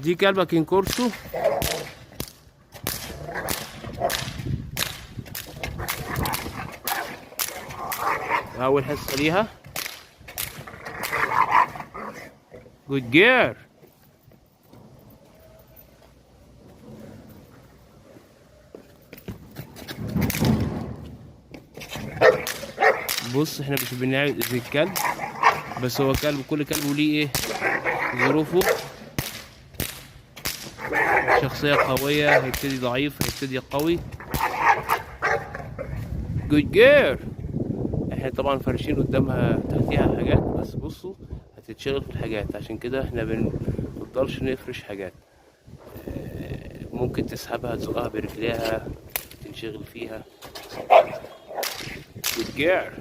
دي كلبة كين كورسو. اول حصة ليها. جود جير. بص احنا مش بنعزل الكلب، بس هو كلب، كل كلب وليه ايه ظروفه. شخصية قوية هيبتدي ضعيف هيبتدي قوي. جود جير. احنا طبعا فارشين قدامها تحتيها حاجات، بس بصوا هتتشغل في الحاجات، عشان كده احنا بنفضلش نفرش حاجات. ممكن تسحبها تزقها برجليها تنشغل فيها. جود جير.